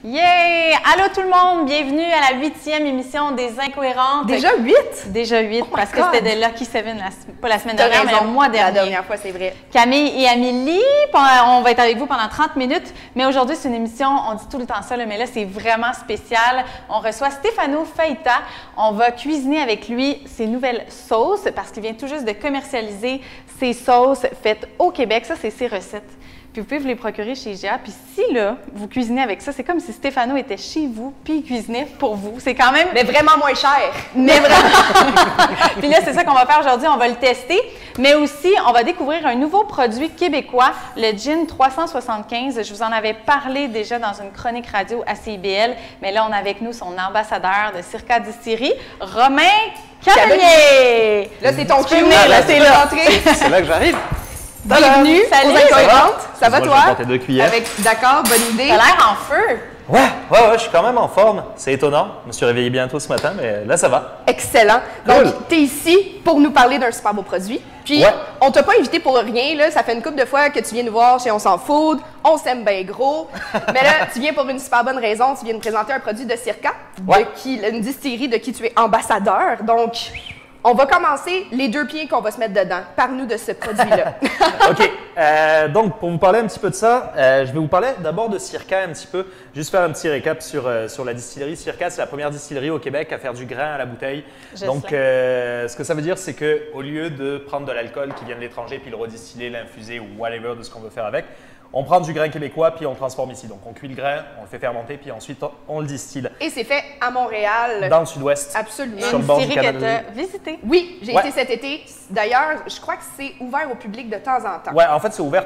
Yeah! Allô tout le monde! Bienvenue à la 8e émission des Incohérentes. Déjà 8? Déjà 8, parce que c'était de Lucky Seven, pas la semaine T'as dernière, mais raison, le mois dernier. La dernière fois, c'est vrai. Camille et Amélie, on va être avec vous pendant 30 minutes, mais aujourd'hui, c'est une émission, on dit tout le temps ça, mais là, c'est vraiment spécial. On reçoit Stefano Faita. On va cuisiner avec lui ses nouvelles sauces, parce qu'il vient tout juste de commercialiser ses sauces faites au Québec. Ça, c'est ses recettes. Puis vous pouvez vous les procurer chez IGA. Puis si, là, vous cuisinez avec ça, c'est comme si Stefano était chez vous, puis il cuisinait pour vous. C'est quand même... Mais vraiment moins cher. Mais vraiment! Puis là, c'est ça qu'on va faire aujourd'hui. On va le tester. Mais aussi, on va découvrir un nouveau produit québécois, le Gin 375. Je vous en avais parlé déjà dans une chronique radio à CIBL. Mais là, on a avec nous son ambassadeur de Circa Distillerie, Romain Cavalier. Là, c'est ton cue. Là, c'est là. C'est là que j'arrive. Bienvenue. Salut, Salut. ça va Moi, toi? je vais porter 2 cuillères. D'accord, bonne idée. T'as l'air en feu. Ouais, je suis quand même en forme. C'est étonnant. Je me suis réveillé bientôt ce matin, mais là, ça va. Excellent. Cool. Donc, tu es ici pour nous parler d'un super beau produit. Puis, on t'a pas invité pour rien. Là. Ça fait une couple de fois que tu viens nous voir chez On s'en fout. On s'aime bien gros. Mais là, tu viens pour une super bonne raison. Tu viens nous présenter un produit de Circa, une distillerie de qui tu es ambassadeur. Donc, on va commencer les 2 pieds qu'on va se mettre dedans. Parle-nous de ce produit-là. OK. Donc, pour vous parler un petit peu de ça, je vais vous parler d'abord de Circa un petit peu. Juste faire un petit récap sur la distillerie. Circa, c'est la première distillerie au Québec à faire du grain à la bouteille. Donc, ce que ça veut dire, c'est qu'au lieu de prendre de l'alcool qui vient de l'étranger puis le redistiller, l'infuser ou whatever de ce qu'on veut faire avec, on prend du grain québécois puis on transforme ici. Donc, on cuit le grain, on le fait fermenter puis ensuite on le distille. Et c'est fait à Montréal. Dans le sud-ouest. Absolument. Sur le bord du Distillerie que canal. t'as visité. Oui, j'ai été cet été. D'ailleurs, je crois que c'est ouvert au public de temps en temps. Ouais, en fait, c'est ouvert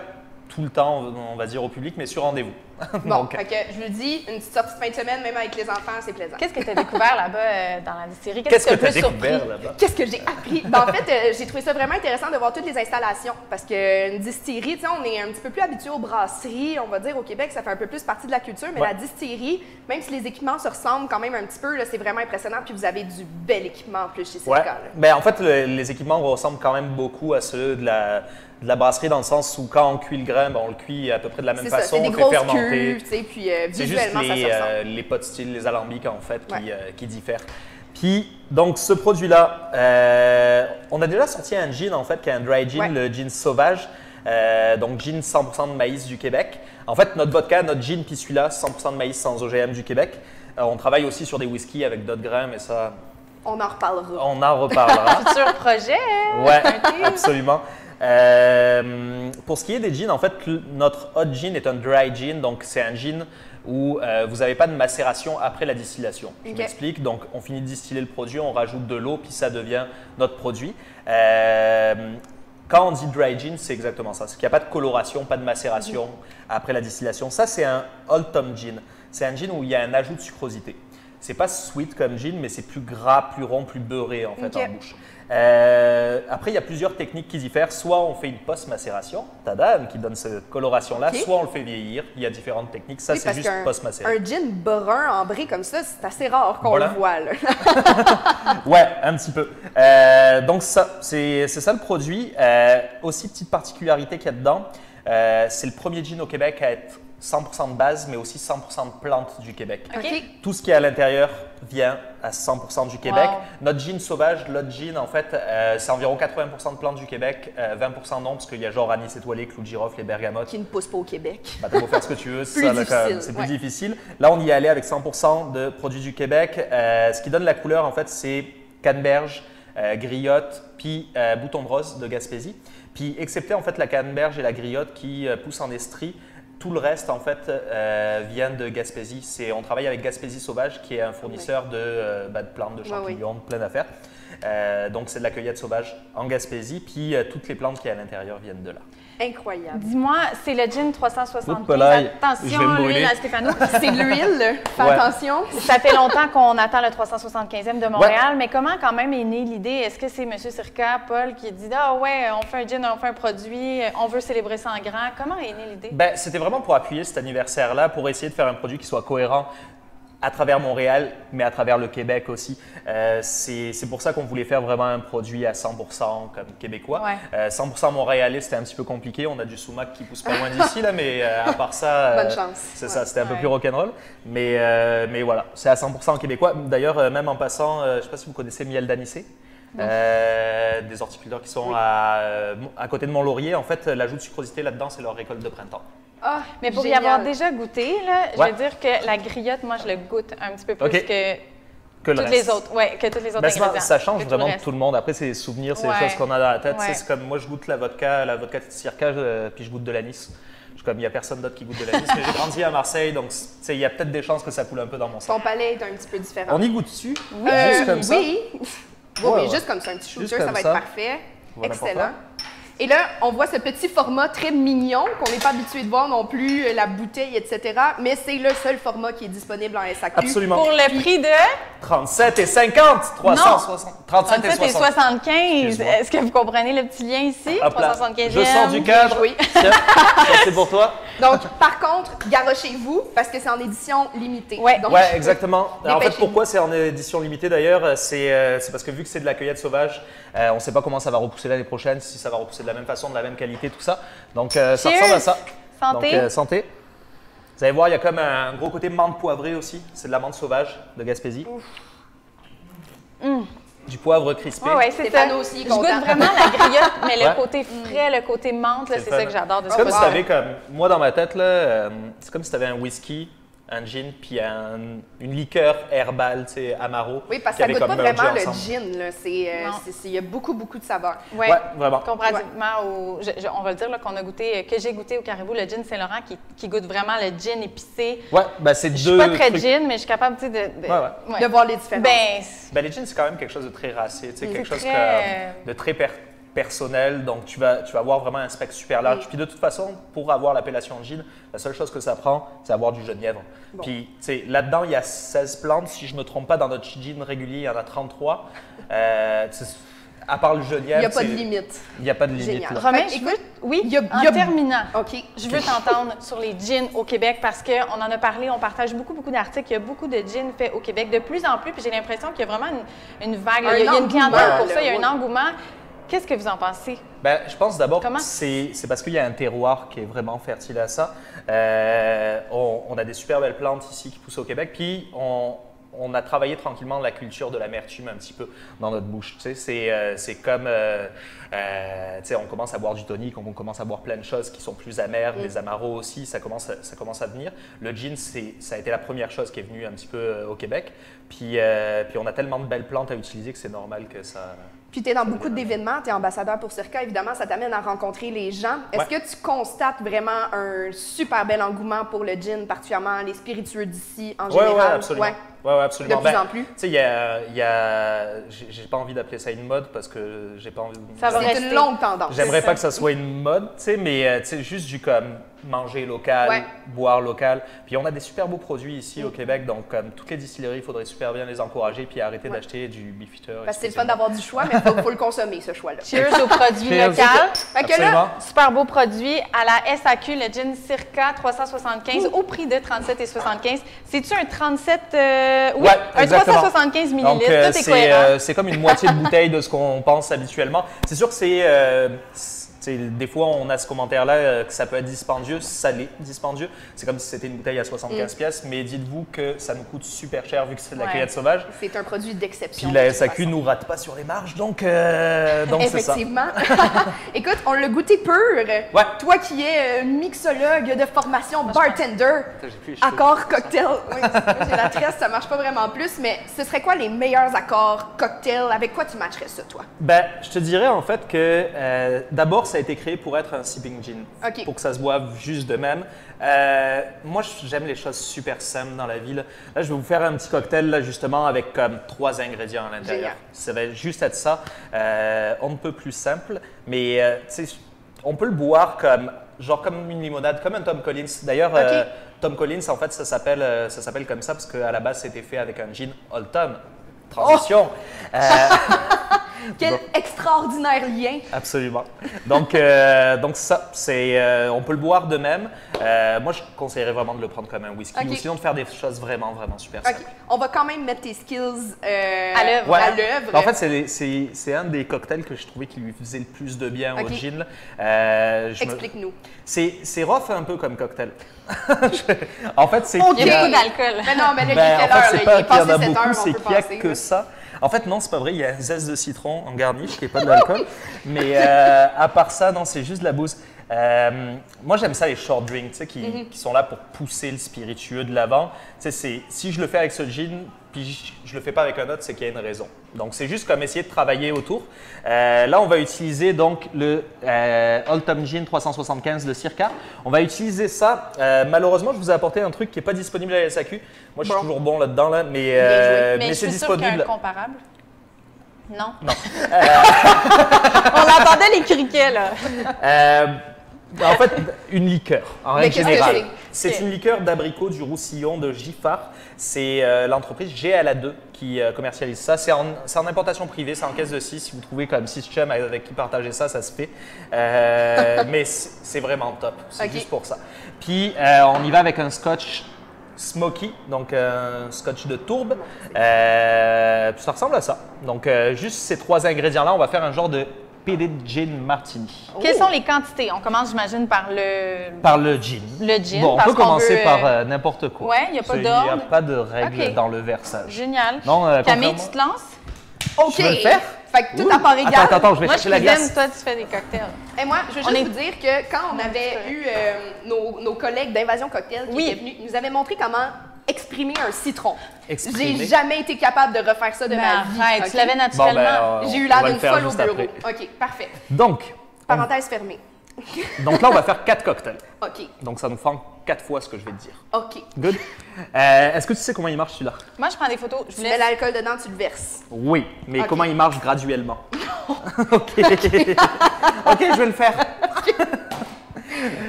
tout le temps, on va dire, au public, mais sur rendez-vous. Bon, Donc, fait que je vous dis, une petite sortie de fin de semaine, même avec les enfants, c'est plaisant. Qu'est-ce que tu as découvert là-bas dans la distillerie? qu'est-ce que tu as plus surpris? découvert là-bas? Qu'est-ce que j'ai appris? Ben, en fait, j'ai trouvé ça vraiment intéressant de voir toutes les installations. Parce qu'une distillerie, tu sais, on est un petit peu plus habitué aux brasseries. On va dire au Québec, ça fait un peu plus partie de la culture. Mais la distillerie, même si les équipements se ressemblent quand même un petit peu, c'est vraiment impressionnant. Puis vous avez du bel équipement en plus chez Circa. Ben, en fait, les équipements ressemblent quand même beaucoup à ceux de la brasserie dans le sens où quand on cuit le grain, ben, on le cuit à peu près de la même façon, on le fait fermenter. Cuves, puis c'est juste visuellement, ça se ressemble. les pots style, les alambics en fait qui diffèrent. Puis, donc ce produit-là, on a déjà sorti un gin en fait qui est un dry gin, le gin sauvage. Donc gin 100% de maïs du Québec. En fait, notre vodka, notre gin puis celui-là, 100% de maïs sans OGM du Québec. On travaille aussi sur des whiskies avec d'autres grains, mais ça… On en reparlera. On en reparlera. Futur projet. Ouais, absolument. Pour ce qui est des gins, en fait, notre hot gin est un dry gin, donc c'est un gin où vous n'avez pas de macération après la distillation. Je m'explique. Donc, on finit de distiller le produit, on rajoute de l'eau, puis ça devient notre produit. Quand on dit dry gin, c'est exactement ça. C'est qu'il n'y a pas de coloration, pas de macération après la distillation. Ça, c'est un Old Tom gin. C'est un gin où il y a un ajout de sucrosité. C'est pas sweet comme gin, mais c'est plus gras, plus rond, plus beurré en fait en bouche. Après, il y a plusieurs techniques qui diffèrent. Soit on fait une post-macération, tadam, qui donne cette coloration-là, soit on le fait vieillir. Il y a différentes techniques. Ça, c'est juste post-macération. Un gin brun ambré comme ça, c'est assez rare qu'on le voit. Là. Ouais, un petit peu. Donc, c'est ça le produit. Aussi, petite particularité qu'il y a dedans, c'est le premier gin au Québec à être 100% de base, mais aussi 100% de plantes du Québec. Tout ce qui est à l'intérieur vient à 100% du Québec. Notre gin sauvage, l'autre gin, en fait, c'est environ 80% de plantes du Québec, 20% non, parce qu'il y a genre anis étoilé, clou de girofle et bergamote. Qui ne poussent pas au Québec. Bah, t'as beau faire ce que tu veux, c'est plus difficile. Là, on y est allé avec 100% de produits du Québec. Ce qui donne la couleur, en fait, c'est canneberge, griotte, puis bouton de rose de Gaspésie. Puis, excepté en fait la canneberge et la griotte qui poussent en Estrie, tout le reste, en fait, vient de Gaspésie. On travaille avec Gaspésie Sauvage, qui est un fournisseur de plantes, de champignons, de plein d'affaires. Donc, c'est de la cueillette sauvage en Gaspésie. Puis, toutes les plantes qui sont à l'intérieur viennent de là. Incroyable. Dis-moi, c'est le gin 375. Attention, l'huile à Stefano. C'est de l'huile. Fais attention. Ça fait longtemps qu'on attend le 375e de Montréal, mais comment quand même est née l'idée? Est-ce que c'est M. Circa, Paul, qui dit « Ah ouais, on fait un gin, on fait un produit, on veut célébrer ça en grand ». Comment est née l'idée? Ben, c'était vraiment pour appuyer cet anniversaire-là, pour essayer de faire un produit qui soit cohérent à travers Montréal, mais à travers le Québec aussi. C'est pour ça qu'on voulait faire vraiment un produit à 100% comme québécois. 100% montréalais, c'était un petit peu compliqué. On a du sumac qui pousse pas loin d'ici, là, mais à part ça, bonne chance. C'est ça, c'était un peu plus rock'n'roll. Mais voilà, c'est à 100% québécois. D'ailleurs, même en passant, je ne sais pas si vous connaissez Miel d'Anissé. Des horticulteurs qui sont à côté de Mont-Laurier. En fait, l'ajout de sucrosité là-dedans, c'est leur récolte de printemps. Ah, mais pour y avoir déjà goûté, là, je veux dire que la griotte, moi, je le goûte un petit peu plus que toutes les autres. Ouais, que toutes les autres ingrédients. Ça change vraiment de tout le monde. Après, c'est des souvenirs, c'est des choses qu'on a dans la tête. C'est comme moi, je goûte la vodka Circa, puis je goûte de l'anis. Comme il n'y a personne d'autre qui goûte de l'anis, mais j'ai grandi à Marseille, donc il y a peut-être des chances que ça coule un peu dans mon sang. Ton palais est un petit peu différent. On y goûte dessus? Juste comme ça? Oui. Oui, juste comme ça, un petit shooter, ça va être parfait. Voilà. Excellent. Et là, on voit ce petit format très mignon qu'on n'est pas habitué de voir non plus, la bouteille, etc. Mais c'est le seul format qui est disponible en SAQ. Absolument. Pour le prix de 37,50 360. 37 et 75. Est-ce que vous comprenez le petit lien ici? 375. Je sors du cadre. Oui. C'est pour toi. Donc, par contre, garochez-vous parce que c'est en édition limitée. Oui, exactement. Alors, en fait, pourquoi c'est en édition limitée d'ailleurs? C'est parce que vu que c'est de la cueillette sauvage, on ne sait pas comment ça va repousser l'année prochaine, si ça va repousser de la même façon, de la même qualité, tout ça. Donc, ça ressemble à ça. Santé. Donc, santé. Vous allez voir, il y a comme un gros côté menthe poivrée aussi. C'est de la menthe sauvage de Gaspésie. Du poivre crispé. Oui, c'est ça. Aussi, je goûte vraiment la griotte, mais le côté frais, le côté menthe, c'est ça que j'adore de ce C'est comme si tu avais comme, moi dans ma tête, c'est comme si tu avais un whisky, un gin, puis une liqueur herbale, tu sais, Amaro. Oui, parce que ça ne goûte pas vraiment le gin. Il y a beaucoup, beaucoup de saveurs. Oui, vraiment. Comparativement on va le dire qu'on a goûté, que j'ai goûté au Caribou, le gin Saint-Laurent qui goûte vraiment le gin épicé. Oui, ben c'est deux. Je suis pas très gin, mais je suis capable de voir les différences. Ben, les gins, c'est quand même quelque chose de très racé, quelque chose de très personnel, donc tu vas avoir vraiment un spectre super large. Puis de toute façon, pour avoir l'appellation de gin, la seule chose que ça prend, c'est avoir du genièvre. Puis là-dedans, il y a 16 plantes, si je ne me trompe pas, dans notre gin régulier, il y en a 33. À part le genièvre, il n'y a pas de limite. Il n'y a pas de limite. Romain, en terminant, je veux t'entendre sur les gins au Québec parce qu'on en a parlé, on partage beaucoup d'articles. Il y a beaucoup de gins faits au Québec, de plus en plus, puis j'ai l'impression qu'il y a vraiment une vague. Il y a une clientèle pour ça, il y a un engouement. Qu'est-ce que vous en pensez? Ben, je pense d'abord que c'est parce qu'il y a un terroir qui est vraiment fertile à ça. On a des super belles plantes ici qui poussent au Québec, puis on a travaillé tranquillement la culture de l'amertume un petit peu dans notre bouche. Tu sais, c'est comme, tu sais, on commence à boire du tonic, on commence à boire plein de choses qui sont plus amères, des amaros aussi, ça commence à venir. Le gin, ça a été la première chose qui est venue un petit peu au Québec. Puis on a tellement de belles plantes à utiliser que c'est normal que ça... Puis tu es dans beaucoup d'événements, tu es ambassadeur pour Circa, évidemment, ça t'amène à rencontrer les gens. Est-ce que tu constates vraiment un super bel engouement pour le gin, particulièrement les spiritueux d'ici en général? Oui, absolument. Oui, absolument. De plus en plus. Tu sais, j'ai pas envie d'appeler ça une mode parce que j'ai pas envie. C'est une longue tendance. J'aimerais pas que ça soit une mode, tu sais, mais tu sais, juste du comme manger local, boire local. Puis on a des super beaux produits ici au Québec, donc comme toutes les distilleries, il faudrait super bien les encourager puis arrêter d'acheter du Beefeater. Parce que c'est le fun d'avoir du choix, mais il faut le consommer, ce choix-là. Cheers aux produits locaux. Fait que là, super beau produit à la SAQ, le gin Circa 375 au prix de 37,75. C'est-tu un 37 oui, un 375 ml, tout est cohérent. C'est comme une moitié de bouteille de ce qu'on pense habituellement. C'est sûr que des fois, on a ce commentaire-là que ça peut être dispendieux, ça l'est dispendieux. C'est comme si c'était une bouteille à 75 pièces, mais dites-vous que ça nous coûte super cher vu que c'est de la cueillette sauvage. C'est un produit d'exception. Puis la SAQ ne nous rate pas sur les marges, donc c'est ça. Effectivement. Écoute, on l'a goûté pur. Ouais. Toi qui es mixologue de formation, bartender, accord cocktail. Oui, j'ai la tresse, ça marche pas vraiment plus, mais ce serait quoi les meilleurs accords cocktail? Avec quoi tu matcherais ça, toi? Ben, je te dirais en fait que d'abord, ça a été créé pour être un sipping gin, pour que ça se boive juste de même. Moi, j'aime les choses super simples dans la vie. Là, je vais vous faire un petit cocktail là, justement avec comme 3 ingrédients à l'intérieur. Ça va juste être ça. On ne peut plus simple, mais on peut le boire comme une limonade, comme un Tom Collins. D'ailleurs, Tom Collins, en fait, ça s'appelle comme ça parce qu'à la base, c'était fait avec un gin Old Tom. Transition. Quel extraordinaire lien! Absolument. Donc ça, on peut le boire de même. Moi, je conseillerais vraiment de le prendre comme un whisky ou sinon de faire des choses vraiment, vraiment super simples. On va quand même mettre tes skills à l'œuvre. Ouais. En fait, c'est un des cocktails que je trouvais qui lui faisait le plus de bien au gin. Explique-nous. C'est rough un peu comme cocktail. En fait, c'est il y a beaucoup d'alcool. Mais non, mais là, en fait, c'est pas qu'il y en a beaucoup, heures, c'est qu'il n'y a que ça. En fait, non, c'est pas vrai. Il y a un zeste de citron en garnish qui n'est pas de l'alcool. Mais à part ça, non, c'est juste de la bouse. Moi, j'aime ça les short drinks, tu sais, qui sont là pour pousser le spiritueux de l'avant. Tu sais, si je le fais avec ce gin, puis je le fais pas avec un autre, c'est qu'il y a une raison. Donc, c'est juste comme essayer de travailler autour. Là, on va utiliser donc le Old Tom Gin 375 de Circa. On va utiliser ça. Malheureusement, je vous ai apporté un truc qui n'est pas disponible à la SAQ. Moi, je suis toujours bon là-dedans, là, mais c'est disponible. Qu'il y a un comparable. Non. Non. On entendait les criquets, là. En fait, une liqueur, en règle générale. C'est une liqueur d'abricot du Roussillon de Giffard. C'est l'entreprise GLA2 qui commercialise ça. C'est en importation privée, c'est en caisse de 6. Si vous trouvez comme 6 chums avec qui partager ça, ça se fait. Mais c'est vraiment top. C'est juste pour ça. Puis, on y va avec un scotch smoky, donc un scotch de tourbe. Ça ressemble à ça. Donc, juste ces 3 ingrédients-là, on va faire un genre de PD Gin Martini. Quelles sont les quantités? On commence, j'imagine, par le... Par le gin. Le gin. Bon, on peut commencer par n'importe quoi. Oui, il n'y a pas d'ordre. Il n'y a pas de règle dans le versage. Génial. Non, Camille, tu te lances? OK. Je veux le faire? Fait que tout à part égal. Attends, je vais chercher la glace. Toi, tu fais des cocktails. Et moi, je veux juste vous dire que quand on avait eu nos collègues d'Invasion Cocktail qui étaient venus, ils nous avaient montré comment exprimer un citron. J'ai jamais été capable de refaire ça de ma vie. Arrête, tu l'avais naturellement. J'ai eu l'air d'une folle au bureau. OK, parfait. Donc, parenthèse fermée. Donc là, on va faire 4 cocktails. OK. Donc ça nous fera 4 fois ce que je vais te dire. OK. Good. Est-ce que tu sais comment il marche celui-là? Moi, je prends des photos. Tu mets l'alcool dedans, tu le verses. Oui, mais comment il marche graduellement? OK. OK, je vais le faire.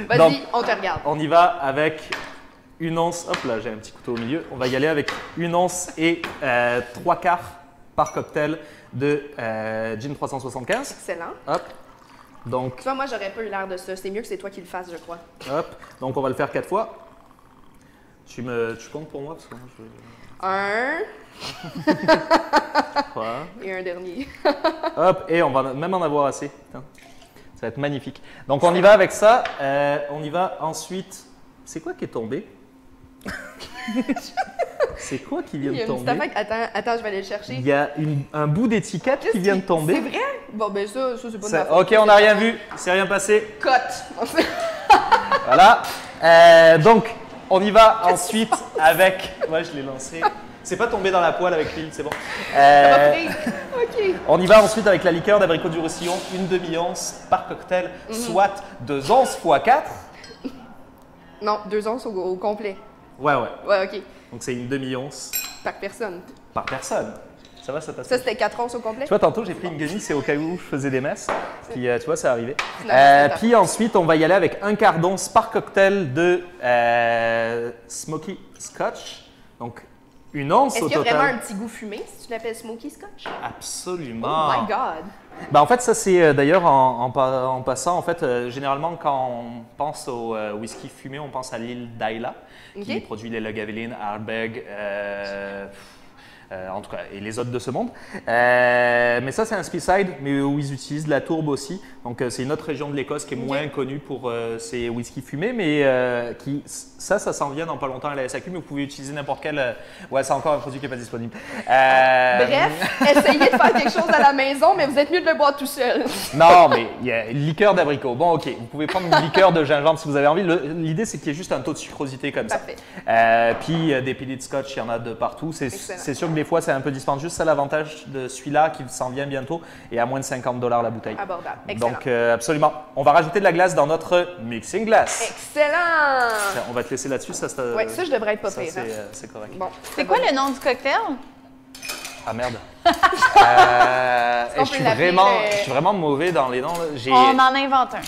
Vas-y, on te regarde. On y va avec une once. Hop là, j'ai un petit couteau au milieu. On va y aller avec une once et 3 quarts par cocktail de gin 375. Excellent. Hop. Donc, tu vois, moi, j'aurais pas eu l'air de ça. C'est mieux que c'est toi qui le fasses, je crois. Hop. Donc, on va le faire 4 fois. Tu comptes pour moi? Parce que moi, je... 1. 3. Et un dernier. Hop. Et on va même en avoir assez. Putain. Ça va être magnifique. Donc, on y va avec ça. On y va ensuite. C'est quoi qui est tombé? C'est quoi qui vient de tomber? Attends, je vais aller le chercher. Il y a un bout d'étiquette qui vient de tomber. C'est vrai? Bon, ben ça c'est pas de ma faute. OK, on n'a rien vu. C'est rien passé. Cote. Voilà. Donc, on y va ensuite avec... Ouais, je l'ai lancé. C'est pas tombé dans la poêle avec l'huile, c'est bon. OK. On y va ensuite avec la liqueur d'abricot du Roussillon, une demi-once par cocktail, soit 2 onces x 4. Non, 2 onces au complet. Ouais. Ouais, OK. Donc, c'est une demi-once. Par personne. Par personne. Ça va, ça passe. Ça, c'était 4 onces au complet? Tu vois, tantôt, j'ai pris une guenille, c'est au cas où je faisais des messes. Puis, tu vois, c'est arrivé. Puis ensuite, on va y aller avec un quart d'once par cocktail de Smoky Scotch. Donc, une once au total. Est-ce qu'il y a vraiment un petit goût fumé, si tu l'appelles Smoky Scotch? Absolument. Oh my God! Ben, en fait, ça, c'est d'ailleurs en passant, en fait, généralement, quand on pense au whisky fumé, on pense à l'île d'Ayla, qui produit les Lagavulin, Ardbeg, en tout cas, et les autres de ce monde. Mais ça, c'est un Speyside, mais où ils utilisent de la tourbe aussi. Donc, c'est une autre région de l'Écosse qui est moins connue pour ses whisky fumés, mais ça s'en vient dans pas longtemps à la SAQ, mais vous pouvez utiliser n'importe quel... Ouais, c'est encore un produit qui n'est pas disponible. Bref, essayez de faire quelque chose à la maison, mais vous êtes mieux de le boire tout seul. Non, mais il y a une liqueur d'abricot. Bon, OK, vous pouvez prendre une liqueur de gingembre si vous avez envie. L'idée, c'est qu'il y ait juste un taux de sucrosité comme Parfait. Ça. Puis, des piliers de scotch, il y en a de partout. C'est sûr que des fois, c'est un peu dispendieux. C'est l'avantage de celui-là qui s'en vient bientôt et à moins de 50 $ la bouteille. Abordable. Excellent. Donc, absolument. On va rajouter de la glace dans notre mixing glass. Excellent! On va te laisser là-dessus. Ça, ouais, ça, je devrais être pas pire. C'est correct. Bon. C'est quoi le nom du cocktail? Ah merde. Je suis vraiment mauvais dans les noms. On en invente un.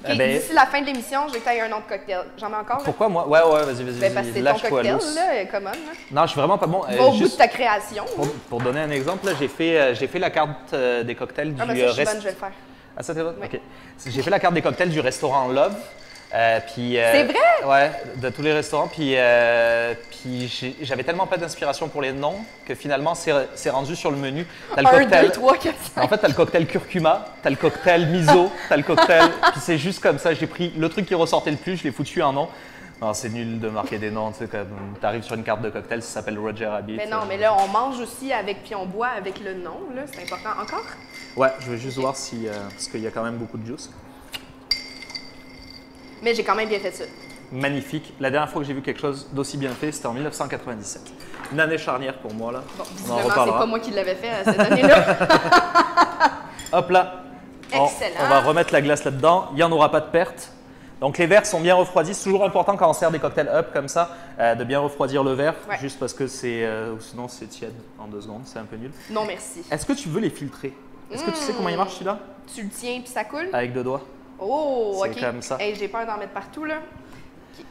D'ici la fin de l'émission, je vais tailler un nom de cocktail. J'en ai encore? Pourquoi moi? Ouais, vas-y. Parce que c'est ton cocktail, là, comment? Non, je suis vraiment pas bon. Au bout de ta création. Pour donner un exemple, là, j'ai fait la carte des cocktails du restaurant. Je vais le faire. Ah, ça t'es bon? OK. J'ai fait la carte des cocktails du restaurant Love. C'est vrai? Ouais, de tous les restaurants. Puis j'avais tellement pas d'inspiration pour les noms que finalement, c'est rendu sur le menu. T'as le cocktail. 1, 2, 3, 4, 5. En fait, t'as le cocktail curcuma, t'as le cocktail miso, t'as le cocktail. Puis c'est juste comme ça. J'ai pris le truc qui ressortait le plus, je l'ai foutu un nom. Non, c'est nul de marquer des noms. Tu sais, comme t'arrives sur une carte de cocktail, ça s'appelle Roger Rabbit. Mais non, mais là, on mange aussi avec, puis on boit avec le nom. Là, c'est important. Encore? Ouais, je vais juste voir si. Parce qu'il y a quand même beaucoup de juice. Mais j'ai quand même bien fait ça. Magnifique. La dernière fois que j'ai vu quelque chose d'aussi bien fait, c'était en 1997. Une année charnière pour moi, là. Bon, visiblement, c'est pas moi qui l'avais fait à cette année-là. Hop là. Excellent. On va remettre la glace là-dedans. Il n'y en aura pas de perte. Donc les verres sont bien refroidis. C'est toujours important quand on sert des cocktails up comme ça, de bien refroidir le verre, juste parce que sinon c'est tiède en 2 secondes, c'est un peu nul. Non, merci. Est-ce que tu veux les filtrer? Est-ce que tu sais comment il marche celui-là? Tu le tiens puis ça coule? Avec 2 doigts. Oh, OK. C'est comme ça. Hey, j'ai peur d'en mettre partout, là. Okay.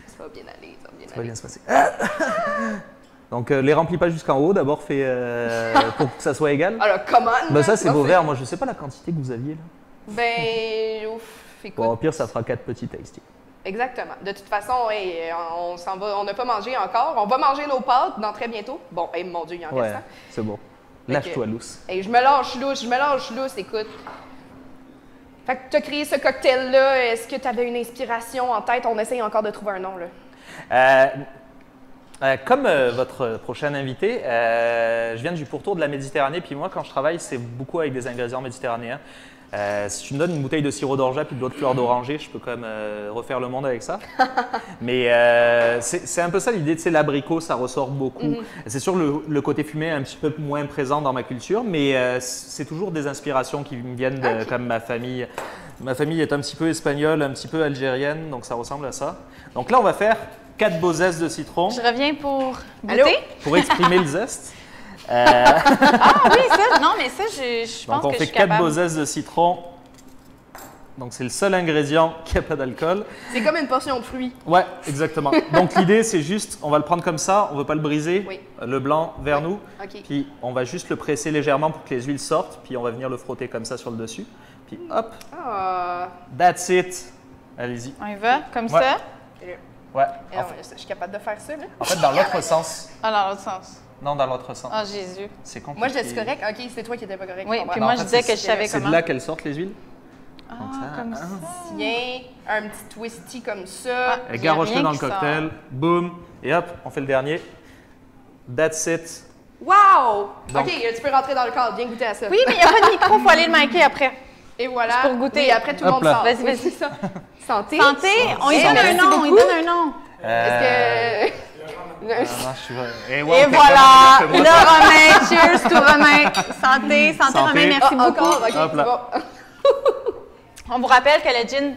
Ça va bien aller, ça va bien aller. Ça va bien se passer. Donc, les remplis pas jusqu'en haut. D'abord, fais pour que ça soit égal. Alors, comment? Ben, ça, c'est vos verres. Moi, je sais pas la quantité que vous aviez, là. Ben, ouf, écoute. Bon, au pire, ça fera 4 petits tasty. Exactement. De toute façon, hey, on s'en va, on n'a pas mangé encore. On va manger nos pâtes dans très bientôt. Bon, hey, mon Dieu, il en reste un. C'est bon. Lâche-toi lousse. Hey, je me lâche lousse, écoute. Fait que tu as créé ce cocktail-là. Est-ce que tu avais une inspiration en tête? On essaye encore de trouver un nom, là. Comme votre prochain invité, je viens du pourtour de la Méditerranée, puis moi, quand je travaille, c'est beaucoup avec des ingrédients méditerranéens. Si tu me donnes une bouteille de sirop d'orgeat puis de l'eau de fleur d'oranger, je peux quand même refaire le monde avec ça. Mais c'est un peu ça l'idée, tu sais, l'abricot, ça ressort beaucoup. C'est sûr, le côté fumé est un petit peu moins présent dans ma culture, mais c'est toujours des inspirations qui me viennent de comme ma famille. Ma famille est un petit peu espagnole, un petit peu algérienne, donc ça ressemble à ça. Donc là, on va faire 4 beaux zestes de citron. Je reviens pour goûter. Pour exprimer le zeste. Ah oui, ça, non, mais ça, je pense que je suis capable. Donc on fait 4 beaux zestes de citron. Donc c'est le seul ingrédient qui n'a pas d'alcool. C'est comme une portion de fruits. Ouais, exactement. Donc l'idée, c'est juste, on va le prendre comme ça, on ne veut pas le briser, le blanc vers nous. Okay. Puis on va juste le presser légèrement pour que les huiles sortent, puis on va venir le frotter comme ça sur le dessus. Puis hop, that's it. Allez-y. On y va, comme ça? Ouais. Je suis capable de faire ça, là? En fait, dans l'autre sens. Ah, dans l'autre sens. Non, dans l'autre sens. Ah, Jésus. C'est compliqué. Moi, je dis correct. OK, c'est toi qui n'étais pas correct. Oui, puis moi, je disais que je savais comment. C'est de là qu'elles sortent, les huiles? Ah, comme ça. Tiens, un petit twisty comme ça. Garoche-le dans le cocktail. Boum. Et hop, on fait le dernier. That's it. Wow! Donc, OK, tu peux rentrer dans le cadre. Viens goûter à ça. Oui, mais il n'y a pas de micro, il faut aller le micer après. Et voilà. C'est pour goûter. Et après, tout le monde sort. Vas-y, oui, c'est ça. Santé. Santé. On y donne un nom. Il donne un nom. Est-ce que... Et voilà, le Romain. Cheers to Romain. Santé, Romain, merci beaucoup. Encore, OK, bon. On vous rappelle que le gin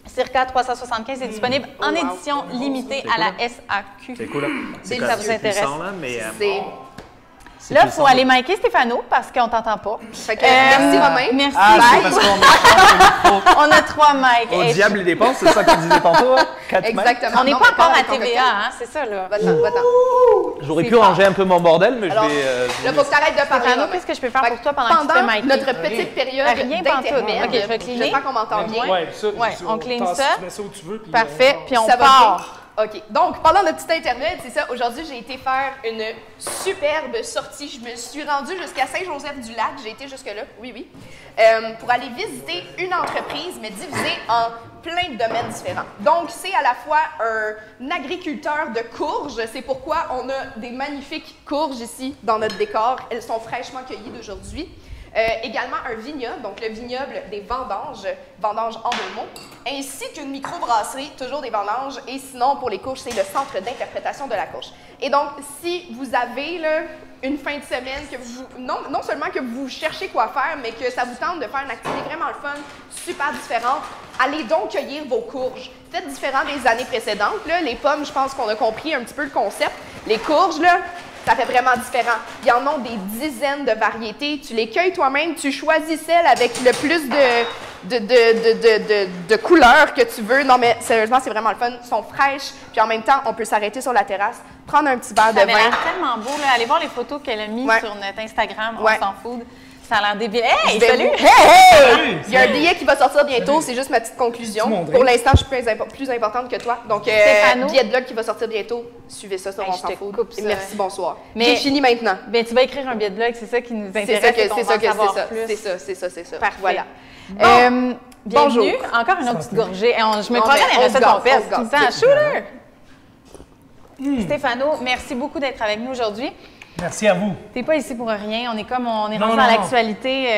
Circa 375 est disponible en édition limitée à la SAQ. C'est cool. Si ça vous intéresse. C'est là, il faut aller micer Stéphano parce qu'on ne t'entend pas. Fait que, merci Romain. Merci. Ah, c'est parce qu'on on a 3 mics. Au diable les dépenses, c'est ça qu'on disait tantôt. 4 Exactement. On n'est pas encore à TVA, hein, c'est ça là. Va-t'en. J'aurais pu ranger un peu mon bordel, mais alors, je vais... là, il faut que tu arrêtes de parler. Stéphano, qu'est-ce que je peux faire pour toi pendant que tu fais micer? Notre petite période d'intermède. OK, je vais cleaner. J'espère qu'on m'entend bien. Oui, on clean ça. Tu mets ça où tu veux. Parfait, puis on ça part. OK. Donc, pendant notre petit intermède, c'est ça. Aujourd'hui, j'ai été faire une superbe sortie. Je me suis rendue jusqu'à Saint-Joseph-du-Lac. J'ai été jusque-là, oui. Pour aller visiter une entreprise, mais divisée en plein de domaines différents. Donc, c'est à la fois un agriculteur de courges. C'est pourquoi on a des magnifiques courges ici dans notre décor. Elles sont fraîchement cueillies d'aujourd'hui. Également un vignoble, donc le vignoble des vendanges en deux mots, ainsi qu'une microbrasserie, toujours des vendanges, et sinon pour les courges, c'est le centre d'interprétation de la courge. Et donc, si vous avez là, une fin de semaine, que vous, non seulement que vous cherchez quoi faire, mais que ça vous tente de faire une activité vraiment le fun, super différente, allez donc cueillir vos courges. Faites différent des années précédentes. Là. Les pommes, je pense qu'on a compris un petit peu le concept. Les courges, là, ça fait vraiment différent. Il y en a des dizaines de variétés. Tu les cueilles toi-même, tu choisis celle avec le plus de couleurs que tu veux. Non, mais sérieusement, c'est vraiment le fun. Ils sont fraîches, puis en même temps, on peut s'arrêter sur la terrasse, prendre un petit verre de vin. Ça avait l'air tellement beau, là. Allez voir les photos qu'elle a mises sur notre Instagram, on s'en fout. Ça a l'air débile. Hey, salut! Hey! Il y a un billet qui va sortir bientôt, c'est juste ma petite conclusion. Pour l'instant, je suis plus importante que toi. Donc, billet de blog qui va sortir bientôt. Suivez ça sur On s'en fout. Et merci, bonsoir. J'ai fini maintenant. Bien, tu vas écrire un billet de blog, c'est ça qui nous intéresse. C'est ça. Parfait. Voilà. Bienvenue. Bonjour. Encore une autre petite gorgée. Je me croirais dans les recettes en peste. Tout le temps. Shooter! Stéphano, merci beaucoup d'être avec nous aujourd'hui. Merci à vous. T'es pas ici pour rien. On est rendu dans l'actualité.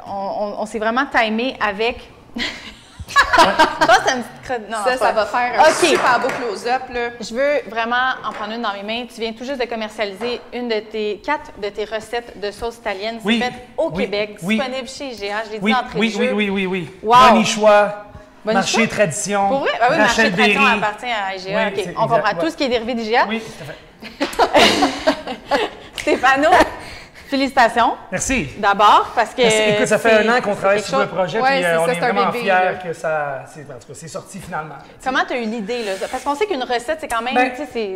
On s'est vraiment timé avec. Toi, c'est une petite crotte. Non, ça va faire un super beau close-up. Je veux vraiment en prendre une dans mes mains. Tu viens tout juste de commercialiser quatre de tes recettes de sauce italienne. C'est fait au Québec, disponible chez IGA. Je l'ai dit d'entrée de jeu. Oui. Wow. Bonne choix. Marché Tradition. Pour vrai? Ah oui, Marché Tradition appartient à IGA. Oui, OK. On comprend tout ce qui est dérivé d'IGA. Oui, tout à fait. Stéphano, félicitations. Merci. D'abord, parce que. Écoute, ça fait 1 an qu'on travaille sur le projet, puis on est vraiment fiers que c'est sorti finalement. Comment tu as eu l'idée, là? Parce qu'on sait qu'une recette, c'est quand même.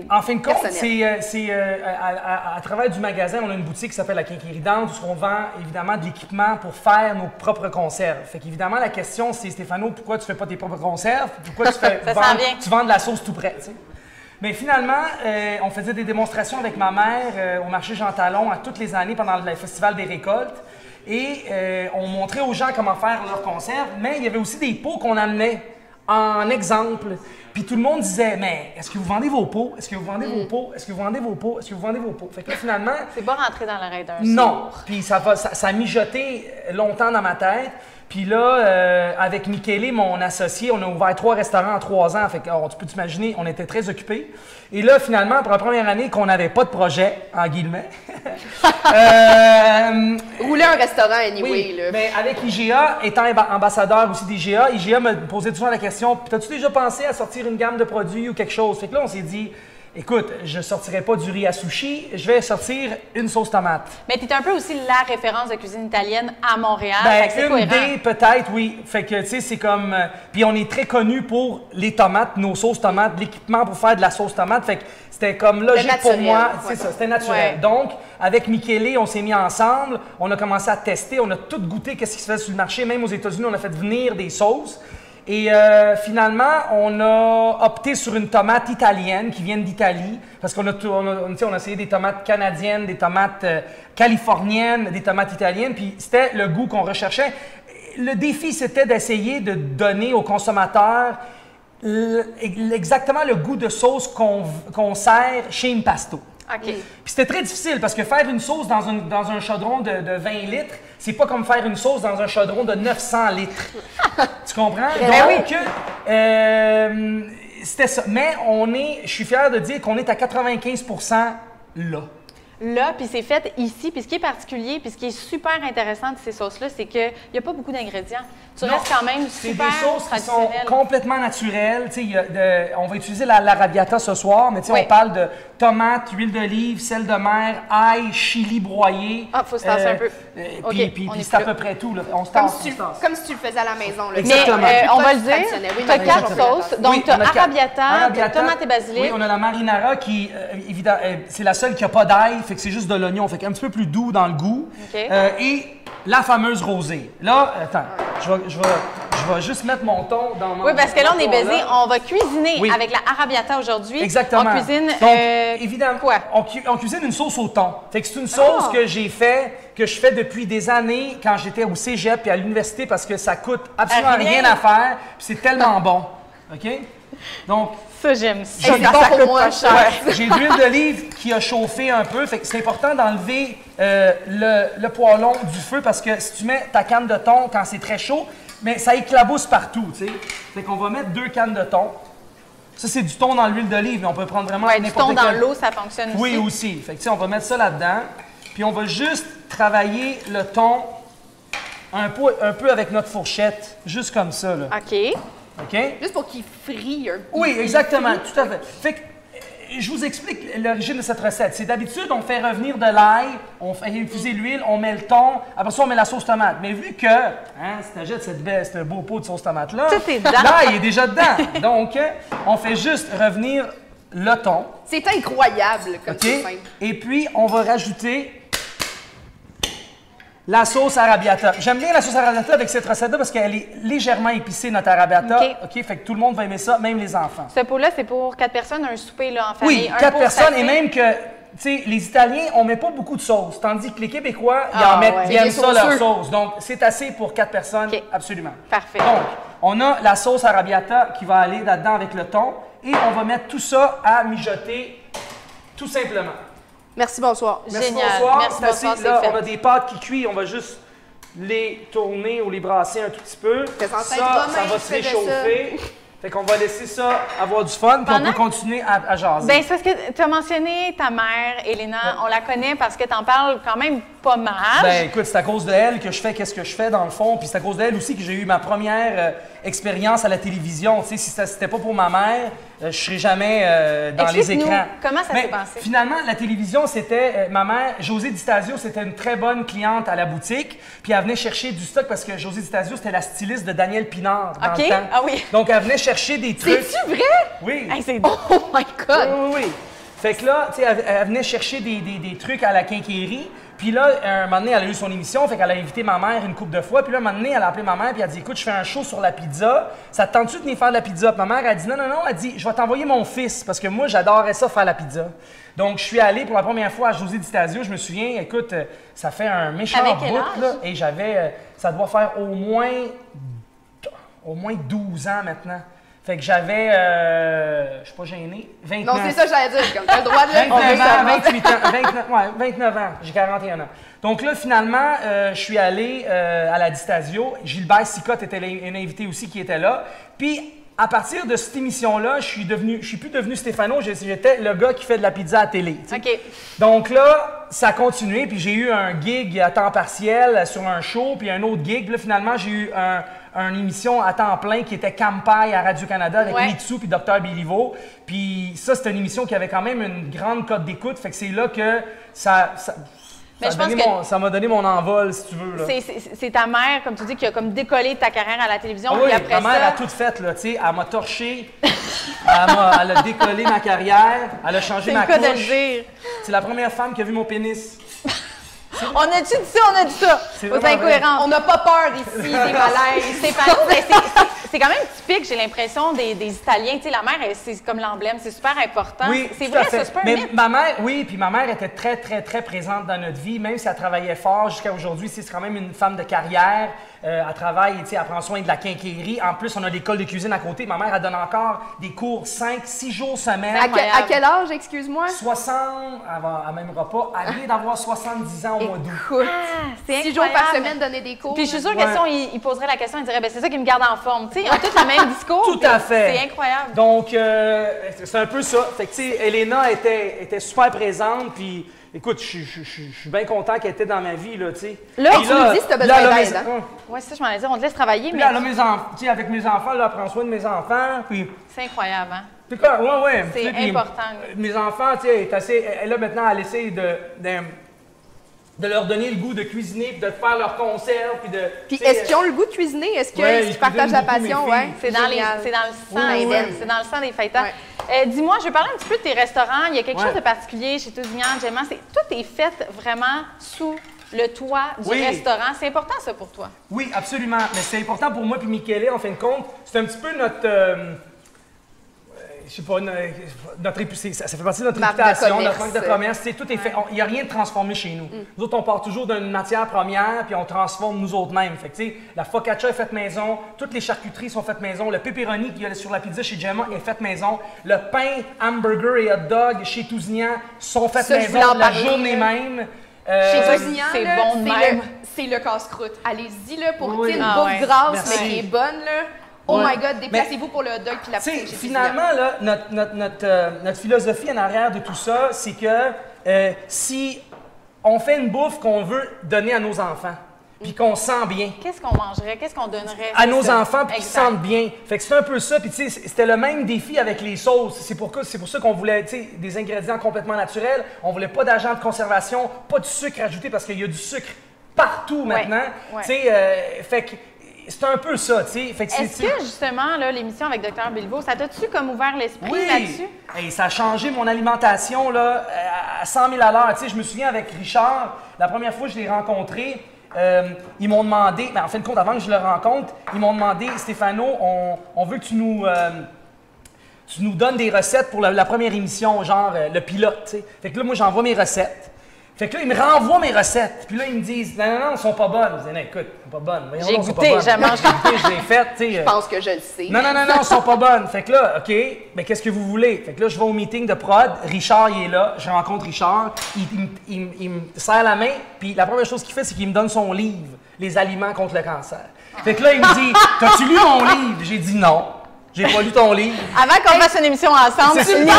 En fin de compte, c'est à travers du magasin, on a une boutique qui s'appelle La Quincaillerie d'Anse, où on vend évidemment de l'équipement pour faire nos propres conserves. Fait qu'évidemment, la question, c'est Stéphano, pourquoi tu fais pas tes propres conserves? Pourquoi tu vends de la sauce tout près? T'sais? Mais finalement, on faisait des démonstrations avec ma mère au marché Jean Talon à toutes les années pendant le Festival des récoltes. Et on montrait aux gens comment faire leurs conserves, mais il y avait aussi des pots qu'on amenait en exemple. Puis tout le monde disait, mais est-ce que vous vendez vos pots? Est-ce que vous vendez vos pots? Est-ce que vous vendez vos pots? Est-ce que vous vendez vos pots? Fait que là, finalement... C'est pas rentré dans l'oreille d'un sourd. Non. Puis ça a mijoté longtemps dans ma tête. Puis là, avec Michele, mon associé, on a ouvert 3 restaurants en 3 ans. Fait que tu peux t'imaginer, on était très occupés. Et là, finalement, pour la première année qu'on n'avait pas de projet, en guillemets. Rouler un restaurant anyway. Oui, là. Mais avec IGA, étant ambassadeur aussi d'IGA, IGA me posait toujours la question, t'as-tu déjà pensé à sortir une gamme de produits ou quelque chose? Fait que là, on s'est dit, écoute, je ne sortirai pas du riz à sushi, je vais sortir une sauce tomate. Mais tu es un peu aussi la référence de cuisine italienne à Montréal. Une idée, peut-être, oui. Fait que, tu sais, c'est comme... puis on est très connus pour les tomates, nos sauces tomates, l'équipement pour faire de la sauce tomate. Fait que c'était comme logique pour moi. C'est ça, c'était naturel. Ouais. Donc, avec Michele, on s'est mis ensemble, on a commencé à tester, on a tout goûté qu'est-ce qui se fait sur le marché. Même aux États-Unis, on a fait venir des sauces. Et finalement, on a opté sur une tomate italienne qui vient d'Italie, parce qu'on a essayé des tomates canadiennes, des tomates californiennes, des tomates italiennes, puis c'était le goût qu'on recherchait. Le défi, c'était d'essayer de donner aux consommateurs exactement le goût de sauce qu'on sert chez Impasto. Okay. Puis c'était très difficile parce que faire une sauce dans un chaudron de 20 litres, c'est pas comme faire une sauce dans un chaudron de 900 litres. Tu comprends? Donc, c'était ça. Mais je suis fier de dire qu'on est à 95% là. Là, puis c'est fait ici. Puis ce qui est particulier, puis ce qui est super intéressant de ces sauces-là, c'est qu'il n'y a pas beaucoup d'ingrédients. Tu restes quand même super traditionnel. C'est des sauces qui sont complètement naturelles. On va utiliser l'arabiata ce soir, mais on parle de tomates, huile d'olive, sel de mer, ail, chili broyé. Ah, il faut se tasser un peu. Puis c'est à peu près tout. Là. Comme si tu le faisais à la maison. Là. Exactement. Mais on va le dire, tu as 4 sauces. Donc, tu as arabiata, tomate et basilic. Oui, on a la marinara qui, évidemment, c'est la seule qui n'a pas d'ail. Fait que c'est juste de l'oignon, fait qu'un petit peu plus doux dans le goût. Okay. Et la fameuse rosée. Là, attends, je vais juste mettre mon thon dans mon... Oui, parce que là, on est baisé. On va cuisiner avec la arabiata aujourd'hui. Exactement. On cuisine... Donc, évidemment, quoi? On cuisine une sauce au thon. Fait que c'est une sauce que je fais depuis des années quand j'étais au cégep et à l'université parce que ça coûte absolument rien à faire puis c'est tellement bon. OK? Donc... Ça, j'aime ça. C'est bon pour moi. J'ai de l'huile d'olive qui a chauffé un peu. Fait que c'est important d'enlever le poêlon du feu parce que si tu mets ta canne de thon quand c'est très chaud, mais ça éclabousse partout, tu sais. Fait qu'on va mettre 2 cannes de thon. Ça, c'est du thon dans l'huile d'olive, mais on peut prendre vraiment n'importe quel... du thon dans l'eau, ça fonctionne aussi. Oui, aussi. Fait que, tu sais, on va mettre ça là-dedans. Puis on va juste travailler le thon un peu avec notre fourchette, juste comme ça, là. OK. OK? Juste pour qu'il frie un peu. Oui, exactement, tout à fait. Fait que je vous explique l'origine de cette recette. C'est d'habitude, on fait revenir de l'ail, on fait infuser l'huile, on met le thon, après ça, on met la sauce tomate. Mais vu que, si tu achètes ce beau pot de sauce tomate-là, l'ail est déjà dedans. Donc, on fait juste revenir le thon. C'est incroyable comme c'est simple. Et puis, on va rajouter la sauce arrabbiata. J'aime bien la sauce arrabbiata avec cette recette-là parce qu'elle est légèrement épicée, notre arrabbiata. OK, fait que tout le monde va aimer ça, même les enfants. Ce pot-là, c'est pour 4 personnes, un souper là, en famille. Oui, 4 personnes et même que, tu sais, les Italiens, on met pas beaucoup de sauce, tandis que les Québécois, ils aiment ça leur sauce. Donc, c'est assez pour 4 personnes, absolument. Parfait. Donc, on a la sauce arrabbiata qui va aller là-dedans avec le thon et on va mettre tout ça à mijoter tout simplement. Merci, bonsoir. Génial. Bonsoir. Merci, bonsoir. Là, on a des pâtes qui cuisent, on va juste les tourner ou les brasser un tout petit peu. Ça va se réchauffer. Fait qu'on va laisser ça avoir du fun, puis on peut continuer à jaser. Bien, c'est parce que tu as mentionné ta mère, Elena. On la connaît parce que tu en parles quand même pas mal. Ben écoute, c'est à cause d'elle que je fais qu'est-ce que je fais dans le fond, puis c'est à cause d'elle aussi que j'ai eu ma première expérience à la télévision. Tu sais, si c'était pas pour ma mère, je serais jamais dans les écrans. Comment ça s'est passé? Finalement, la télévision, c'était ma mère, Josée Di Stasio, c'était une très bonne cliente à la boutique, puis elle venait chercher du stock parce que Josée Di Stasio, c'était la styliste de Daniel Pinard dans le temps. Ah oui. Donc elle venait chercher des trucs. C'est-tu vrai? Oui. Hey, oh my God! Oui. Fait que là, tu sais, elle venait chercher des trucs à la quincaillerie. Puis là, un moment donné, elle a eu son émission, fait qu'elle a invité ma mère une couple de fois. Puis là, un moment donné, elle a appelé ma mère, puis elle a dit, écoute, je fais un show sur la pizza. Ça te tente-tu de venir faire de la pizza? Puis ma mère a dit, non, elle dit, je vais t'envoyer mon fils, parce que moi, j'adorerais ça faire la pizza. Donc, je suis allé pour la première fois à Josée Di Stasio. Je me souviens, écoute, ça fait un méchant bout, là. Et j'avais, ça doit faire au moins 12 ans maintenant. Fait que j'avais, je suis pas gêné, 29 ans. Non, c'est ça que j'allais dire, comme t'as le droit de le 29 ans, 28 ans, 29 ans, j'ai 41 ans. Donc là, finalement, je suis allé à la Di Stasio. Gilbert Sicotte était une invitée aussi qui était là. Puis, à partir de cette émission-là, je suis plus devenu Stéphano, j'étais le gars qui fait de la pizza à télé. OK. Donc là, ça a continué, puis j'ai eu un gig à temps partiel sur un show, puis un autre gig. Puis là, finalement, j'ai eu une émission à temps plein qui était Campai à Radio-Canada avec Mitsu puis Dr. Béliveau. Puis ça, c'était une émission qui avait quand même une grande cote d'écoute. Fait que c'est là que ça m'a donné mon envol, si tu veux. C'est ta mère, comme tu dis, qui a comme décollé ta carrière à la télévision. Ah oui, après ma mère a tout fait, là, tu sais, elle m'a torché, elle a décollé ma carrière, elle a changé ma couche. C'est le cas de le dire. C'est la première femme qui a vu mon pénis. On a-tu dit ça? On a dit ça. C'est incohérent. On n'a pas peur ici, des malaises. C'est quand même typique, j'ai l'impression, des Italiens. Tu sais, la mère, c'est comme l'emblème, c'est super important. Oui, c'est vrai, ça, c'est pas un mythe. Ma mère, oui, puis ma mère était très, très, très présente dans notre vie, même si elle travaillait fort jusqu'à aujourd'hui. C'est quand même une femme de carrière. Elle travaille, tu sais, elle prend soin de la quincaillerie. En plus, on a l'école de cuisine à côté. Ma mère, elle donne encore des cours 5-6 jours semaine. À quel âge, excuse-moi? 60, elle m'aimera pas. Elle vient d'avoir 70 ans au mois d'août. Écoute, 6 jours par semaine, donner des cours. Puis je suis sûre que si il poserait la question, il dirait, ben c'est ça qui me garde en forme. Tu sais, ils ont tous le même discours. Tout à fait. C'est incroyable. Donc, c'est un peu ça. Fait que, tu sais, Elena était super présente, puis écoute, je suis bien content qu'elle était dans ma vie, là, tu sais. Là, tu nous dis si t'as besoin d'aide, hein? Oui, c'est ça, je m'en allais dire, on te laisse travailler, mais... Là, avec mes enfants, là, elle prend soin de mes enfants, puis... C'est incroyable, hein? C'est quoi? Ouais. C'est important. Mes enfants, tu sais, elle là, maintenant, elle essaie de leur donner le goût de cuisiner, puis de faire leurs conserves, puis de... Puis est-ce qu'ils ont le goût de cuisiner? Est-ce qu'ils partagent la passion? Ouais. C'est dans le sang, c'est dans le sang des feuilletons. Dis-moi, je vais parler un petit peu de tes restaurants. Il y a quelque chose de particulier chez Tousignan, Gemma. Tout est fait vraiment sous le toit du restaurant. C'est important, ça, pour toi? Oui, absolument. Mais c'est important pour moi puis Michele, en fin de compte. C'est un petit peu notre... je sais pas, ça fait partie de notre réputation, notre marque de commerce. Tout est fait. Il n'y a rien de transformé chez nous. Nous autres, on part toujours d'une matière première, puis on transforme nous autres mêmes. Fait que, la focaccia est faite maison, toutes les charcuteries sont faites maison, le pepperoni qu'il y a sur la pizza chez Gemma est fait maison, le pain, hamburger et hot dog chez Tousignan sont faits maison la journée même. Chez Tousignan, c'est bon de même. C'est le casse-croûte. Allez-y là, pour une bouffe grasse, mais qui est bonne. Là. Oh my God, déplacez-vous pour le hot dog puis la poutine. Finalement, là, notre philosophie en arrière de tout ça, c'est que si on fait une bouffe qu'on veut donner à nos enfants, puis qu'on sent bien. Qu'est-ce qu'on mangerait? Qu'est-ce qu'on donnerait? À nos enfants, puis qu'ils se sentent bien. Fait que c'est un peu ça. Puis tu sais, c'était le même défi avec les sauces. C'est pour ça qu'on voulait, tu sais, des ingrédients complètement naturels. On voulait pas d'agent de conservation, pas de sucre ajouté parce qu'il y a du sucre partout maintenant. Ouais. Tu sais, fait que c'est un peu ça, tu sais. Est-ce que justement, là, l'émission avec Dr Bilbo, ça t'a-tu comme ouvert l'esprit là-dessus? Hey, ça a changé mon alimentation là, à 100 000 à l'heure. Tu sais, je me souviens avec Richard, la première fois que je l'ai rencontré, ils m'ont demandé, en fin de compte, avant que je le rencontre, ils m'ont demandé, Stéphano, on veut que tu nous donnes des recettes pour la première émission, genre le pilote, tu sais. Fait que là, moi, j'envoie mes recettes. Fait que là, ils me renvoient mes recettes. Puis là, ils me disent, non, elles sont pas bonnes. Je dis, non, écoute, elles sont pas bonnes. J'ai goûté, j'ai mangé. Je l'ai fait, tu sais. Je pense que je le sais. Non, elles sont pas bonnes. Fait que là, OK, mais qu'est-ce que vous voulez? Fait que là, je vais au meeting de prod. Richard, il est là. Je rencontre Richard. Il me serre la main. Puis la première chose qu'il fait, c'est qu'il me donne son livre, Les aliments contre le cancer. Fait que là, il me dit, t'as-tu lu mon livre? J'ai dit non. J'ai pas lu ton livre. Avant qu'on fasse une émission ensemble, tu lis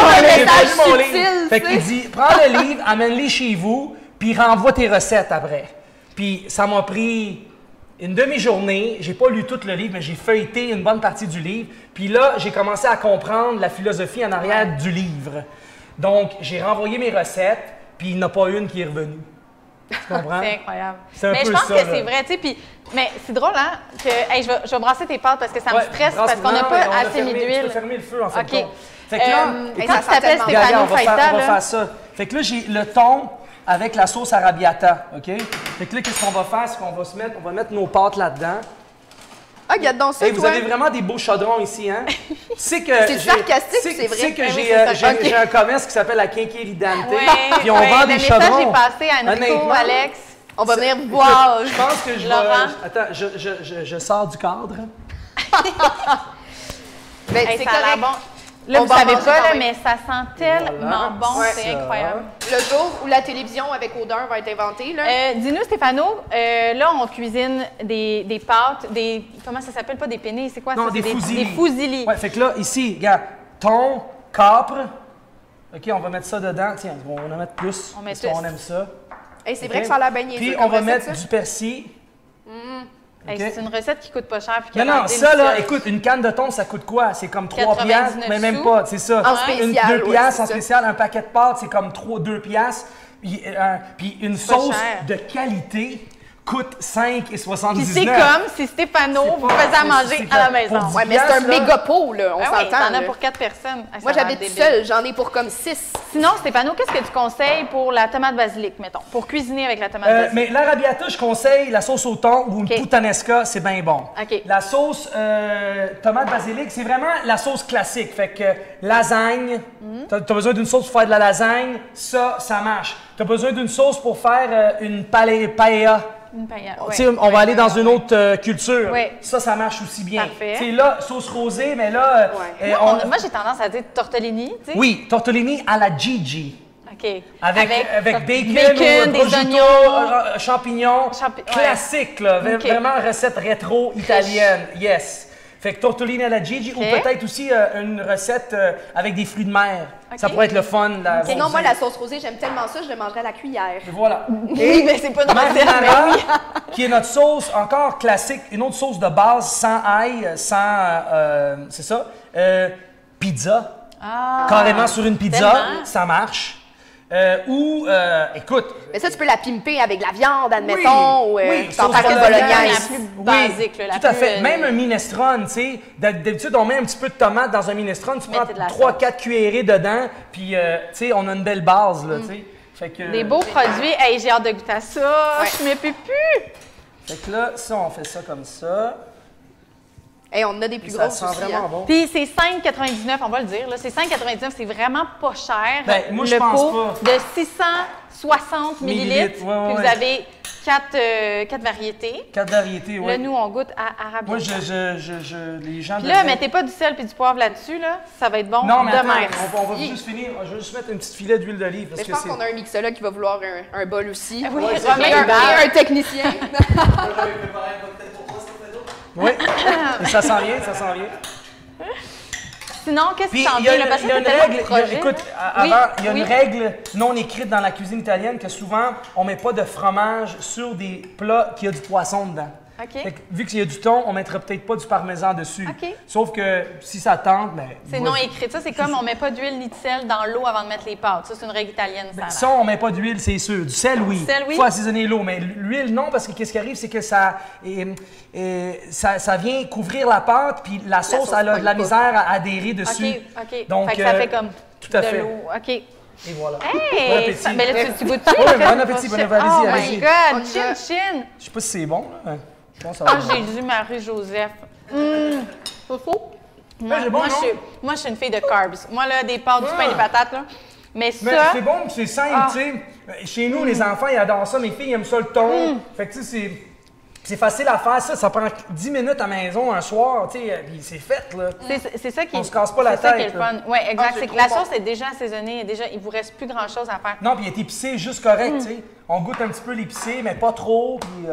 mon livre. Fait qu'il dit, prends le livre, amène-les chez vous, puis renvoie tes recettes après. Puis ça m'a pris une demi-journée. J'ai pas lu tout le livre, mais j'ai feuilleté une bonne partie du livre. Puis là, j'ai commencé à comprendre la philosophie en arrière du livre. Donc, j'ai renvoyé mes recettes, puis il n'y en a pas une qui est revenue. Tu comprends? C'est incroyable. C'est mais je pense que c'est vrai, tu sais, puis... Mais c'est drôle, hein, que hey, je vais brasser tes pâtes parce que ça me stresse, parce qu'on n'a pas assez mis d'huile. Tu peux fermer le feu, en fait. OK. Fait que là, quand tu t'appelles Stéphano Faitta, on va faire ça. Fait que là, j'ai le thon avec la sauce arrabbiata, OK? Fait que là, qu'est-ce qu'on va faire? C'est qu'on va mettre nos pâtes là-dedans. Ah, regarde donc ça, vous avez vraiment des beaux chaudrons ici, hein? C'est sarcastique, c'est vrai. Tu sais que j'ai un commerce qui s'appelle la Quinquerie Dante, puis on vend des chaudrons. Le message est passé à Enrico, Alex. On va venir voir. Je pense que je vais... Attends, je sors du cadre. Mais c'est correct. Bon. Là, vous savez pas, là, mais ça sent tellement bon, c'est incroyable. Le jour où la télévision avec odeur va être inventée, là. Dis-nous, Stéphano, là, on cuisine des pâtes, des... Comment ça s'appelle? Pas des penne, c'est quoi ça? Non, des fusilli. Des fusilli. Ouais, fait que là, ici, regarde, thon, capre. OK, on va mettre ça dedans. Tiens, on va en mettre plus, parce qu'on aime ça. Hey, c'est vrai que ça a l'air bien niaiseux. Puis on va mettre du persil. Hey, c'est une recette qui coûte pas cher. Puis non, ça là, écoute, une canne de thon, ça coûte quoi? C'est comme 3 piastres, mais même pas, c'est ça. En spécial, 2 piastres en spécial, un paquet de pâtes, c'est comme 2 piastres. Puis une sauce de qualité coûte 5,79. Puis c'est comme si Stéphano vous faisait à manger à la maison. Ouais, mais c'est un méga pot, là, on s'entend. T'en as pour 4 personnes. Moi, j'habite seule, j'en ai pour comme 6. Sinon, Stéphano, qu'est-ce que tu conseilles pour la tomate basilic, mettons, pour cuisiner avec la tomate basilic? Mais l'arrabbiata, je conseille la sauce au thon ou une puttanesca, c'est bien bon. Okay. La sauce tomate basilic, c'est vraiment la sauce classique. Fait que lasagne, t'as besoin d'une sauce pour faire de la lasagne, ça marche. T'as besoin d'une sauce pour faire une paella. Une paella, on va aller dans une autre culture. Ouais. Ça marche aussi bien. Parfait. Là, sauce rosée, mais là... moi, j'ai tendance à dire tortellini. Tu sais. Oui, tortellini à la Gigi. OK. Avec bacon, des oignons, champignons. Classique, là. Vraiment recette rétro italienne. Yes. Fait que tortellini à la Gigi ou peut-être aussi une recette avec des fruits de mer. Ça pourrait être le fun. Sinon, moi, la sauce rosée, j'aime tellement ça, je le mangerais à la cuillère. Et voilà. Oui, mais c'est pas de marinara, qui est notre sauce encore classique, une autre sauce de base sans ail, sans... c'est ça. Pizza. Carrément sur une pizza, ça marche. Écoute... Mais ça, tu peux la pimper avec de la viande, admettons, ou sans faire une bolognaise. La plus basique, tout à fait. Même un minestrone, tu sais. D'habitude, on met un petit peu de tomate dans un minestrone, tu prends 3-4 cuillerées dedans, puis, tu sais, on a une belle base, là, tu sais. Fait que... Des beaux produits. Hey, j'ai hâte de goûter à ça. Je me peux plus. Fait que là, ça, on fait ça comme ça. Hey, on a des plus grosses aussi. Vraiment bon. Puis c'est 5,99, on va le dire. C'est 5,99, c'est vraiment pas cher. Ben, moi, je pense pot de 660 millilitres. Puis vous avez 4 variétés. 4 variétés, oui. Là, nous, on goûte à arabia. Moi, les gens... Puis là, mettez pas du sel puis du poivre là-dessus, là. Ça va être bon. Non, mais demain. on va juste finir. Je vais juste mettre un petit filet d'huile d'olive. Je pense qu'on a un mixologue qui va vouloir un bol aussi. Oui, et un technicien. Moi, j'avais préparé un cocktail pour toi, Stéphano. Oui, et ça sent bien, ça sent bien. Sinon, qu'est-ce qui s'en vient? vient? Parce Il y a une tellement de règle, projets, écoute, oui, avant, il y a une règle non écrite dans la cuisine italienne que souvent, on ne met pas de fromage sur des plats qui a du poisson dedans. OK. Fait que, vu qu'il y a du thon, on ne mettra peut-être pas du parmesan dessus. OK. Sauf que si ça tente, ben, C'est non écrit. Ça, c'est comme on met pas d'huile ni de sel dans l'eau avant de mettre les pâtes. Ça, c'est une règle italienne. Ça, on ne met pas d'huile, c'est sûr. Du sel, oui. Sel, oui. Il faut assaisonner l'eau, mais l'huile, non, parce que qu'est-ce qui arrive, c'est que ça vient couvrir la pâte, puis la sauce, elle a de la misère à adhérer dessus. OK. Donc, fait que ça fait comme tout à de fait. l'eau. OK. Et voilà. Hey! Bon appétit. Mais là, tu goûtes tout. Oui, bon appétit, bon appétit. Oh Allez-y. my God! Chin, chin! Je sais pas si c'est bon, là. Je pense que ça Ah, va. Jésus, Marie-Joseph. C'est faux? Moi, c'est bon, non? moi, je suis une fille de carbs. Moi, là, des pâtes, du pain, des patates, là. Mais Mais ça... c'est bon, c'est simple, tu sais. Chez nous, les enfants, ils adorent ça. Mes filles aiment ça le thon. Fait que, tu sais, c'est facile à faire, ça. Ça prend 10 minutes à la maison un soir, tu sais, puis c'est fait, là. C'est ça qui est... On se casse pas la C'est ça qui est tête, le fun. Oui, exact. c'est C'est que trop la bon. sauce est déjà assaisonnée. Il vous reste plus grand-chose à faire. Non, puis il est épicé juste correct, tu sais. On goûte un petit peu l'épicé, mais pas trop, puis...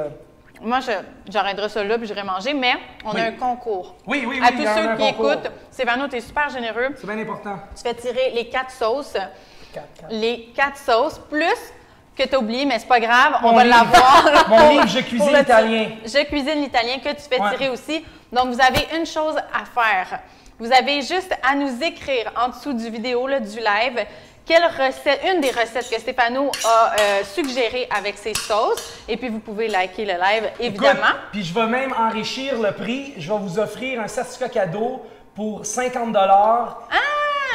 Moi, j'arrêterai ça là puis j'irai manger, mais on Oui. a un concours. Oui, À il tous y a ceux un qui concours. écoutent, Stéphano, tu es super généreux. C'est bien important. Tu fais tirer les 4 sauces. 4. Les 4 sauces, plus que tu as oublié, mais c'est pas grave, on Mon va livre. l'avoir. Mon livre, Je Pour cuisine le- italien. Je cuisine l'italien que tu fais Ouais. tirer aussi. Donc, vous avez une chose à faire. Vous avez juste à nous écrire en dessous du vidéo, là, du live, quelle recette, une des recettes que Stéphano a suggérées avec ses sauces. Et puis, vous pouvez liker le live, évidemment. Écoute, puis je vais même enrichir le prix. Je vais vous offrir un certificat cadeau pour 50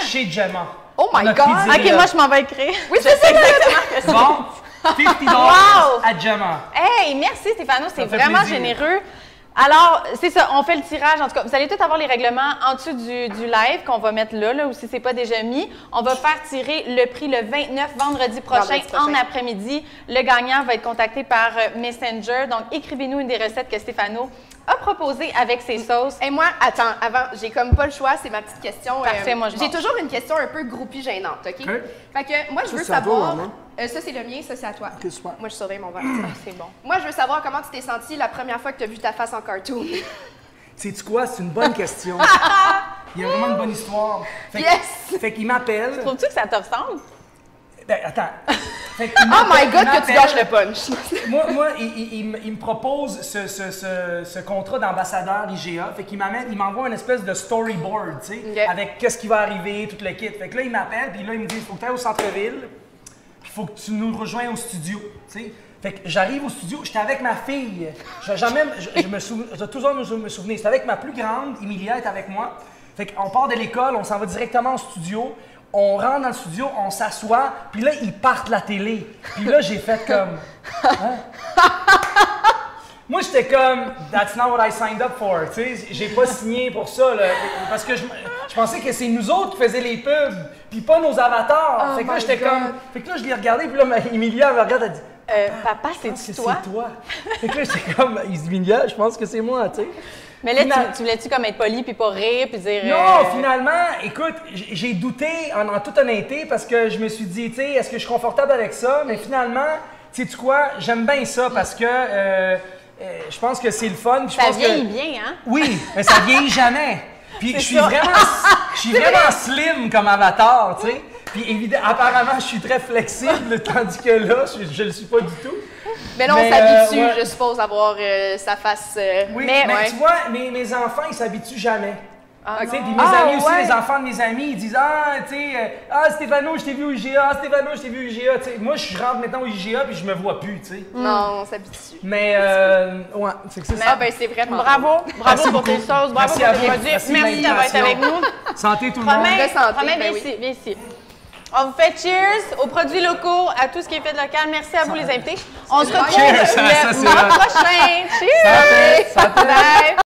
chez Gemma. Oh my Notre God! pizzeria. OK, moi, je m'en vais écrire. Oui, je sais exactement que c'est. Bon, 50 Wow! à Gemma. Hey, merci Stéphano, c'est Ça fait vraiment plaisir. généreux. Alors, c'est ça, on fait le tirage. En tout cas, vous allez tous avoir les règlements en dessous du live qu'on va mettre là, ou si ce n'est pas déjà mis. On va faire tirer le prix le 29, vendredi prochain, en après-midi. Le gagnant va être contacté par Messenger. Donc, écrivez-nous une des recettes que Stéphano a proposées avec ses sauces. Et moi, attends, avant, j'ai comme pas le choix, c'est ma petite question. Parfait, moi, je J'ai mange. toujours une question un peu groupie gênante, OK? OK. Fait que moi, je veux c'est à toi, savoir. maman. Ça, c'est le mien, ça, c'est à toi. Ok, super. Moi, je surveille mon verre. C'est bon. Moi, je veux savoir comment tu t'es sentie la première fois que tu as vu ta face en cartoon. Sais-tu quoi? C'est une bonne question. Il y a vraiment une bonne histoire. Fait qu'il m'appelle. Trouves-tu que ça te ressemble? Ben, attends. Fait Oh my God, que tu gâches le m'appelle. punch! Moi, il me propose ce contrat d'ambassadeur IGA. Fait qu'il m'envoie une espèce de storyboard, tu sais, Ok. avec qu'est-ce qui va arriver, tout le kit. Fait que là, il m'appelle, puis là, il me dit, il faut que tu ailles au centre-ville, puis il faut que tu nous rejoignes au studio, tu sais. Fait que j'arrive au studio, j'étais avec ma fille. Je dois toujours me souvenir. J'étais avec ma plus grande, Emilia est avec moi. Fait qu'on part de l'école, on s'en va directement au studio. On rentre dans le studio, on s'assoit, puis là, ils partent la télé. Puis là, j'ai fait comme... Hein? Moi, j'étais comme, that's not what I signed up for, tu sais, j'ai pas signé pour ça, là, parce que je pensais que c'est nous autres qui faisaient les pubs, puis pas nos avatars. Fait que là, j'étais comme, fait que là, je l'ai regardé, puis là, Emilia me regarde, elle dit, Papa, c'est c'est-tu toi? toi. Fait que là, j'étais comme, il se dit, Emilia, je pense que c'est moi, tu sais. Mais là, Final- tu voulais-tu comme être poli puis pas rire puis dire... Non, finalement, écoute, j'ai douté en toute honnêteté parce que je me suis dit, tu sais, est-ce que je suis confortable avec ça? Mais finalement, sais-tu quoi? J'aime bien ça parce que je pense que c'est le fun. puis je Ça pense vieillit que... bien, hein? Oui, mais ça vieillit jamais. Puis je suis ça. vraiment slim comme avatar, tu sais. Puis évidemment, apparemment, je suis très flexible, tandis que là, je le suis pas du tout. Mais là, on Mais, s'habitue, ouais. je suppose, à voir sa face. Oui, Mais- mais ouais. tu vois, mes enfants, ils s'habituent jamais. Ah, Tu sais, non. puis mes Ah, amis aussi, ouais. les enfants de mes amis, ils disent ah, tu sais, ah, Stéphano, je t'ai vu au IGA, ah, Stéphano, je t'ai vu au IGA. Tu sais, moi, je rentre maintenant au IGA puis je me vois plus, tu sais. Non, on s'habitue. Mais, ouais, c'est que c'est Ah, ça. ben, c'est vraiment. Bravo Merci pour tes beaucoup. sauces, bravo Merci pour à tes vous. produits. Merci de Merci d'avoir été avec l'invitation. nous. Santé tout le monde. Promets, De santé, promets, ben viens oui. ici, viens ici. On vous fait cheers aux produits locaux, à tout ce qui est fait local. Merci à vous, les invités. On se retrouve Cheers, ça, le c'est mois vrai. prochain. Cheers! Santé. Bye!